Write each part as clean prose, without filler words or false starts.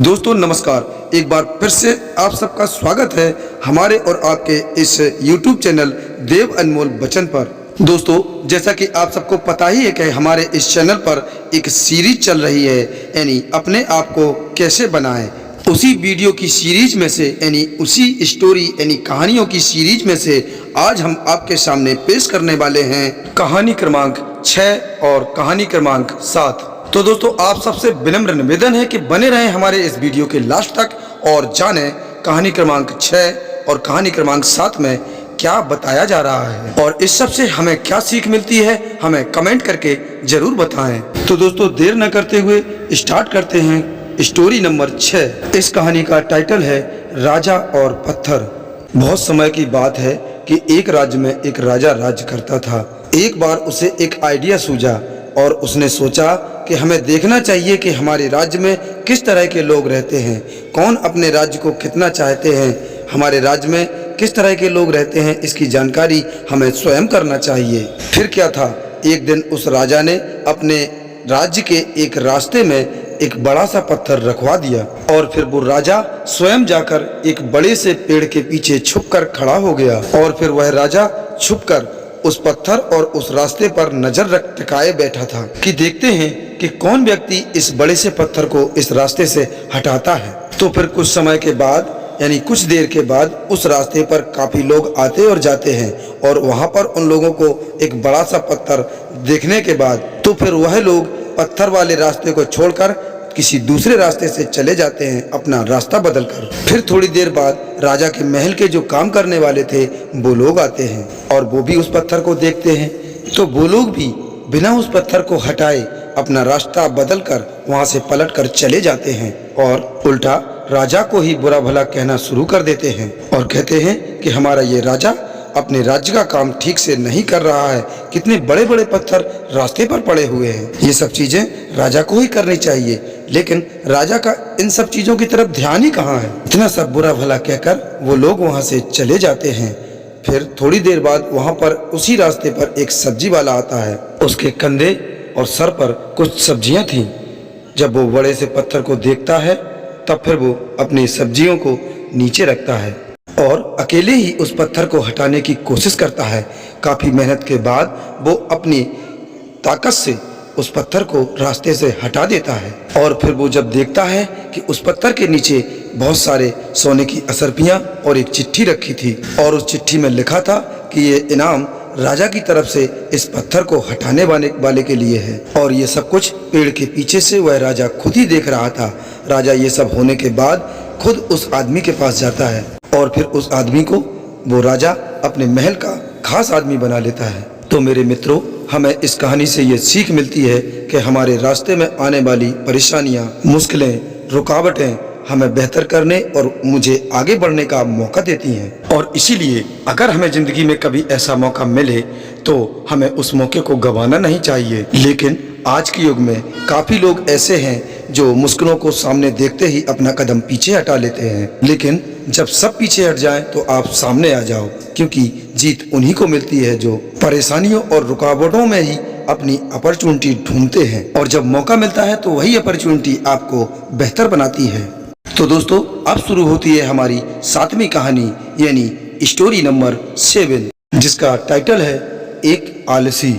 दोस्तों नमस्कार, एक बार फिर से आप सबका स्वागत है हमारे और आपके इस YouTube चैनल देव अनमोल बचन पर। दोस्तों जैसा कि आप सबको पता ही है कि हमारे इस चैनल पर एक सीरीज चल रही है, यानी अपने आप को कैसे बनाएं। उसी वीडियो की सीरीज में से यानी उसी स्टोरी यानी कहानियों की सीरीज में से आज हम आपके सामने पेश करने वाले हैं कहानी क्रमांक 6 और कहानी क्रमांक 7। तो दोस्तों आप सबसे विनम्र निवेदन है कि बने रहें हमारे इस वीडियो के लास्ट तक और जानें कहानी क्रमांक 6 और कहानी क्रमांक 7 में क्या बताया जा रहा है और इस सब से हमें क्या सीख मिलती है, हमें कमेंट करके जरूर बताएं। तो दोस्तों देर न करते हुए स्टार्ट करते हैं स्टोरी नंबर 6। इस कहानी का टाइटल है राजा और पत्थर। बहुत समय की बात है कि एक राज्य में एक राजा राज्य करता था। एक बार उसे एक आइडिया सूझा और उसने सोचा कि हमें देखना चाहिए कि हमारे राज्य में किस तरह के लोग रहते हैं, कौन अपने राज्य को कितना चाहते हैं, हमारे राज्य में किस तरह के लोग रहते हैं, इसकी जानकारी हमें स्वयं करना चाहिए। फिर क्या था, एक दिन उस राजा ने अपने राज्य के एक रास्ते में एक बड़ा सा पत्थर रखवा दिया और फिर वो राजा स्वयं जाकर एक बड़े से पेड़ के पीछे छुपकर खड़ा हो गया और फिर वह राजा छुपकर उस पत्थर और उस रास्ते पर नजर रख टिकाए बैठा था कि देखते हैं कि कौन व्यक्ति इस बड़े से पत्थर को इस रास्ते से हटाता है। तो फिर कुछ समय के बाद यानी कुछ देर के बाद उस रास्ते पर काफी लोग आते और जाते हैं और वहां पर उन लोगों को एक बड़ा सा पत्थर देखने के बाद तो फिर वह लोग पत्थर वाले रास्ते को छोड़कर किसी दूसरे रास्ते से चले जाते हैं अपना रास्ता बदलकर। फिर थोड़ी देर बाद राजा के महल के जो काम करने वाले थे वो लोग आते हैं और वो भी उस पत्थर को देखते हैं। तो वो लोग भी बिना उस पत्थर को हटाए अपना रास्ता बदलकर वहां से पलटकर चले जाते हैं और उल्टा राजा को ही बुरा भला कहना शुरू कर देते हैं और कहते हैं कि हमारा ये राजा अपने राज्य का काम ठीक से नहीं कर रहा है, कितने बड़े बड़े पत्थर रास्ते पर पड़े हुए हैं, ये सब चीजें राजा को ही करनी चाहिए। लेकिन राजा का इन सब चीजों की तरफ ध्यान ही कहाँ है। इतना सब बुरा भला कहकर वो लोग वहां से चले जाते हैं। फिर थोड़ी देर बाद वहां पर उसी रास्ते पर एक सब्जी वाला आता है। उसके कंधे और सर पर कुछ सब्जियां थी। जब वो बड़े से पत्थर को देखता है तब फिर वो अपनी सब्जियों को नीचे रखता है और अकेले ही उस पत्थर को हटाने की कोशिश करता है। काफी मेहनत के बाद वो अपनी ताकत से उस पत्थर को रास्ते से हटा देता है और फिर वो जब देखता है कि उस पत्थर के नीचे बहुत सारे सोने की असरपियां और एक चिट्ठी रखी थी और उस चिट्ठी में लिखा था कि ये इनाम राजा की तरफ से इस पत्थर को हटाने वाले के लिए है। और ये सब कुछ पेड़ के पीछे से वह राजा खुद ही देख रहा था। राजा ये सब होने के बाद खुद उस आदमी के पास जाता है और फिर उस आदमी को वो राजा अपने महल का खास आदमी बना लेता है। तो मेरे मित्रों, हमें इस कहानी से ये सीख मिलती है कि हमारे रास्ते में आने वाली परेशानियां, मुश्किलें, रुकावटें हमें बेहतर करने और मुझे आगे बढ़ने का मौका देती हैं। और इसीलिए अगर हमें जिंदगी में कभी ऐसा मौका मिले तो हमें उस मौके को गंवाना नहीं चाहिए। लेकिन आज के युग में काफी लोग ऐसे हैं जो मुश्किलों को सामने देखते ही अपना कदम पीछे हटा लेते हैं। लेकिन जब सब पीछे हट जाएं तो आप सामने आ जाओ, क्योंकि जीत उन्हीं को मिलती है जो परेशानियों और रुकावटों में ही अपनी अपॉर्चुनिटी ढूंढते हैं और जब मौका मिलता है तो वही अपॉर्चुनिटी आपको बेहतर बनाती है। तो दोस्तों अब शुरू होती है हमारी 7वीं कहानी यानी स्टोरी नंबर 7, जिसका टाइटल है एक आलसी।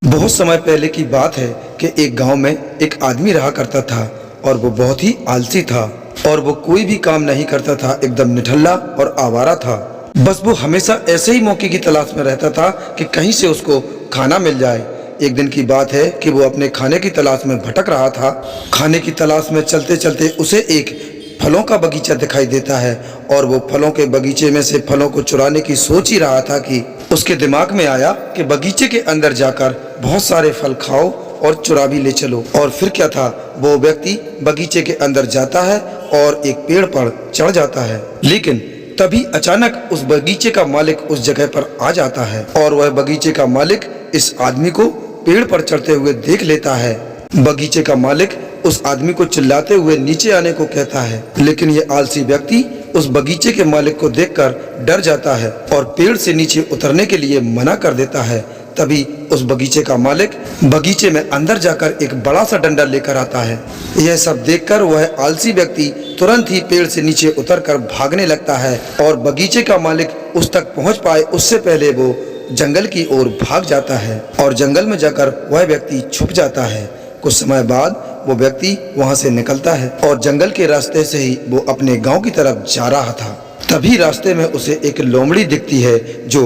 बहुत समय पहले की बात है कि एक गांव में एक आदमी रहा करता था और वो बहुत ही आलसी था और वो कोई भी काम नहीं करता था, एकदम निठल्ला और आवारा था। बस वो हमेशा ऐसे ही मौके की तलाश में रहता था कि कहीं से उसको खाना मिल जाए। एक दिन की बात है कि वो अपने खाने की तलाश में भटक रहा था। खाने की तलाश में चलते चलते उसे एक फलों का बगीचा दिखाई देता है और वो फलों के बगीचे में से फलों को चुराने की सोच ही रहा था कि उसके दिमाग में आया कि बगीचे के अंदर जाकर बहुत सारे फल खाओ और चुरा भी ले चलो। और फिर क्या था, वो व्यक्ति बगीचे के अंदर जाता है और एक पेड़ पर चढ़ जाता है। लेकिन तभी अचानक उस बगीचे का मालिक उस जगह पर आ जाता है और वह बगीचे का मालिक इस आदमी को पेड़ पर चढ़ते हुए देख लेता है। बगीचे का मालिक उस आदमी को चिल्लाते हुए नीचे आने को कहता है, लेकिन ये आलसी व्यक्ति उस बगीचे के मालिक को देखकर डर जाता है और पेड़ से नीचे उतरने के लिए मना कर देता है। तभी उस बगीचे का मालिक बगीचे में अंदर जाकर एक बड़ा सा डंडा लेकर आता है। यह सब देखकर वह आलसी व्यक्ति तुरंत ही पेड़ से नीचे उतरकर भागने लगता है और बगीचे का मालिक उस तक पहुंच पाए उससे पहले वो जंगल की ओर भाग जाता है और जंगल में जाकर वह व्यक्ति छुप जाता है। कुछ समय बाद वो व्यक्ति वहां से निकलता है और जंगल के रास्ते से ही वो अपने गांव की तरफ जा रहा था। तभी रास्ते में उसे एक लोमड़ी दिखती है जो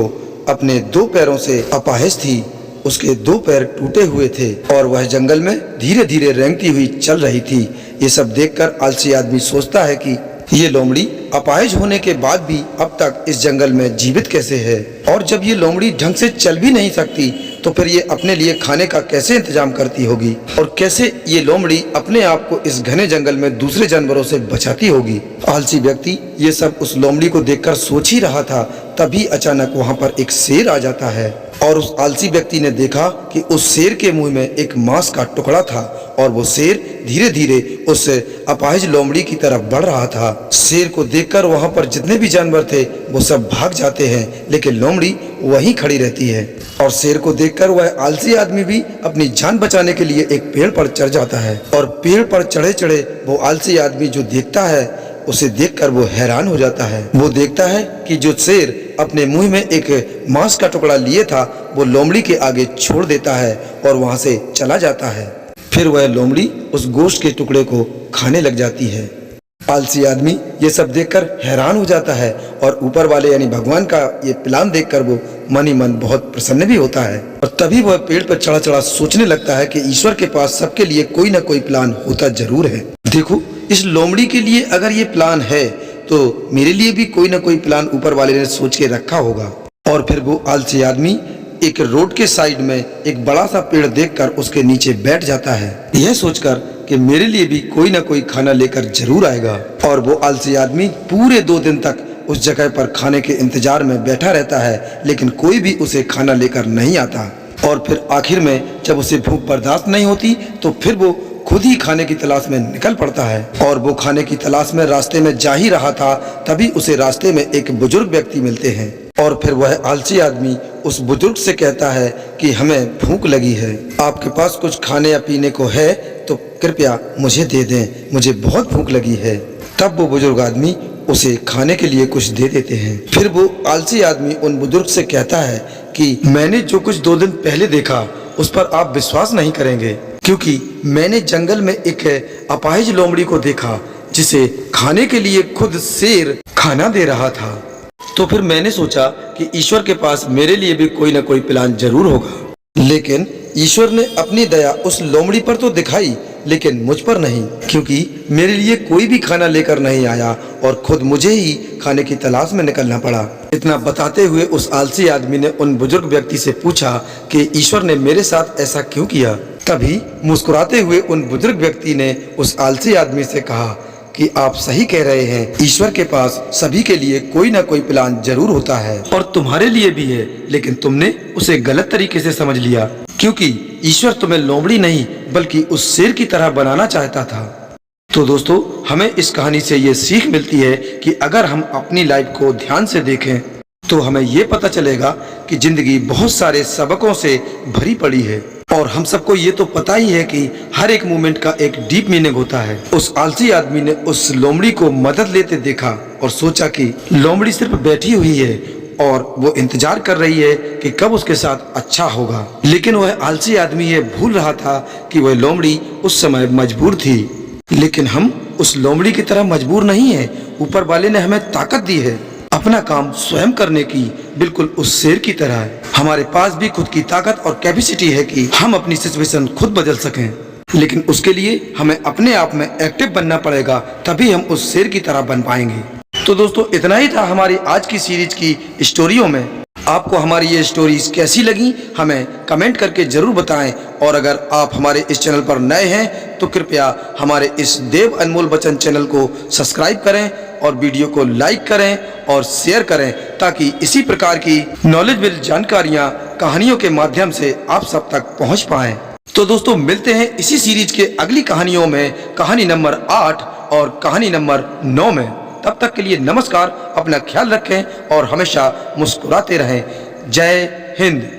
अपने 2 पैरों से अपाहिज थी। उसके 2 पैर टूटे हुए थे और वह जंगल में धीरे धीरे रेंगती हुई चल रही थी। ये सब देखकर आलसी आदमी सोचता है कि ये लोमड़ी अपाहिज होने के बाद भी अब तक इस जंगल में जीवित कैसे है, और जब ये लोमड़ी ढंग से चल भी नहीं सकती तो फिर ये अपने लिए खाने का कैसे इंतजाम करती होगी, और कैसे ये लोमड़ी अपने आप को इस घने जंगल में दूसरे जानवरों से बचाती होगी। आलसी व्यक्ति ये सब उस लोमड़ी को देखकर सोच ही रहा था, तभी अचानक वहाँ पर एक शेर आ जाता है और उस आलसी व्यक्ति ने देखा कि उस शेर के मुंह में एक मांस का टुकड़ा था और वो शेर धीरे धीरे उस अपाहिज लोमड़ी की तरफ बढ़ रहा था। शेर को देखकर वहां पर जितने भी जानवर थे वो सब भाग जाते हैं, लेकिन लोमड़ी वहीं खड़ी रहती है और शेर को देखकर वह आलसी आदमी भी अपनी जान बचाने के लिए एक पेड़ पर चढ़ जाता है। और पेड़ पर चढ़े चढ़े वो आलसी आदमी जो देखता है उसे देखकर वो हैरान हो जाता है। वो देखता है कि जो शेर अपने मुंह में एक मांस का टुकड़ा लिए था वो लोमड़ी के आगे छोड़ देता है और वहां से चला जाता है। फिर वह लोमड़ी उस गोश्त के टुकड़े को खाने लग जाती है। आलसी आदमी ये सब देखकर हैरान हो जाता है और ऊपर वाले यानी भगवान का ये प्लान देखकर वो मन ही मन बहुत प्रसन्न भी होता है। और तभी वह पेड़ पर चढ़ा चढ़ा सोचने लगता है कि ईश्वर के पास सबके लिए कोई ना कोई प्लान होता जरूर है। देखो, इस लोमड़ी के लिए अगर ये प्लान है तो मेरे लिए भी कोई ना कोई प्लान ऊपर वाले ने सोच के रखा होगा। और फिर वो आलसी आदमी एक रोड के साइड में एक बड़ा सा पेड़ देखकर उसके नीचे बैठ जाता है, यह सोचकर कि मेरे लिए भी कोई ना कोई खाना लेकर जरूर आएगा। और वो आलसी आदमी पूरे 2 दिन तक उस जगह पर खाने के इंतजार में बैठा रहता है, लेकिन कोई भी उसे खाना लेकर नहीं आता। और फिर आखिर में जब उसे भूख बर्दाश्त नहीं होती तो फिर वो खुद ही खाने की तलाश में निकल पड़ता है। और वो खाने की तलाश में रास्ते में जा ही रहा था, तभी उसे रास्ते में एक बुजुर्ग व्यक्ति मिलते हैं। और फिर वह आलसी आदमी उस बुजुर्ग से कहता है कि हमें भूख लगी है, आपके पास कुछ खाने या पीने को है तो कृपया मुझे दे दें, मुझे बहुत भूख लगी है। तब वो बुजुर्ग आदमी उसे खाने के लिए कुछ दे देते हैं। फिर वो आलसी आदमी उन बुजुर्ग से कहता है कि मैंने जो कुछ 2 दिन पहले देखा उस पर आप विश्वास नहीं करेंगे, क्योंकि मैंने जंगल में एक अपाहिज लोमड़ी को देखा जिसे खाने के लिए खुद शेर खाना दे रहा था। तो फिर मैंने सोचा कि ईश्वर के पास मेरे लिए भी कोई ना कोई प्लान जरूर होगा, लेकिन ईश्वर ने अपनी दया उस लोमड़ी पर तो दिखाई लेकिन मुझ पर नहीं, क्योंकि मेरे लिए कोई भी खाना लेकर नहीं आया और खुद मुझे ही खाने की तलाश में निकलना पड़ा। इतना बताते हुए उस आलसी आदमी ने उन बुजुर्ग व्यक्ति से पूछा कि ईश्वर ने मेरे साथ ऐसा क्यों किया। तभी मुस्कुराते हुए उन बुजुर्ग व्यक्ति ने उस आलसी आदमी से कहा कि आप सही कह रहे हैं, ईश्वर के पास सभी के लिए कोई ना कोई प्लान जरूर होता है और तुम्हारे लिए भी है, लेकिन तुमने उसे गलत तरीके से समझ लिया, क्योंकि ईश्वर तुम्हें लोमड़ी नहीं बल्कि उस शेर की तरह बनाना चाहता था। तो दोस्तों, हमें इस कहानी से ये सीख मिलती है कि अगर हम अपनी लाइफ को ध्यान से देखें तो हमें ये पता चलेगा कि जिंदगी बहुत सारे सबकों से भरी पड़ी है और हम सबको ये तो पता ही है कि हर एक मोमेंट का एक डीप मीनिंग होता है। उस आलसी आदमी ने उस लोमड़ी को मदद लेते देखा और सोचा कि लोमड़ी सिर्फ बैठी हुई है और वो इंतजार कर रही है कि कब उसके साथ अच्छा होगा, लेकिन वह आलसी आदमी ये भूल रहा था कि वह लोमड़ी उस समय मजबूर थी। लेकिन हम उस लोमड़ी की तरह मजबूर नहीं है, ऊपर वाले ने हमें ताकत दी है अपना काम स्वयं करने की, बिल्कुल उस शेर की तरह है। हमारे पास भी खुद की ताकत और कैपेसिटी है कि हम अपनी सिचुएशन खुद बदल सकें, लेकिन उसके लिए हमें अपने आप में एक्टिव बनना पड़ेगा, तभी हम उस शेर की तरह बन पाएंगे। तो दोस्तों, इतना ही था हमारी आज की सीरीज की स्टोरियों में। आपको हमारी ये स्टोरीज कैसी लगी हमें कमेंट करके जरूर बताएं, और अगर आप हमारे इस चैनल पर नए हैं तो कृपया हमारे इस देव अनमोल बचन चैनल को सब्सक्राइब करें और वीडियो को लाइक करें और शेयर करें, ताकि इसी प्रकार की नॉलेजेबल जानकारियां कहानियों के माध्यम से आप सब तक पहुंच पाएं। तो दोस्तों, मिलते हैं इसी सीरीज के अगली कहानियों में, कहानी नंबर 8 और कहानी नंबर 9 में। तब तक के लिए नमस्कार, अपना ख्याल रखें और हमेशा मुस्कुराते रहें। जय हिंद।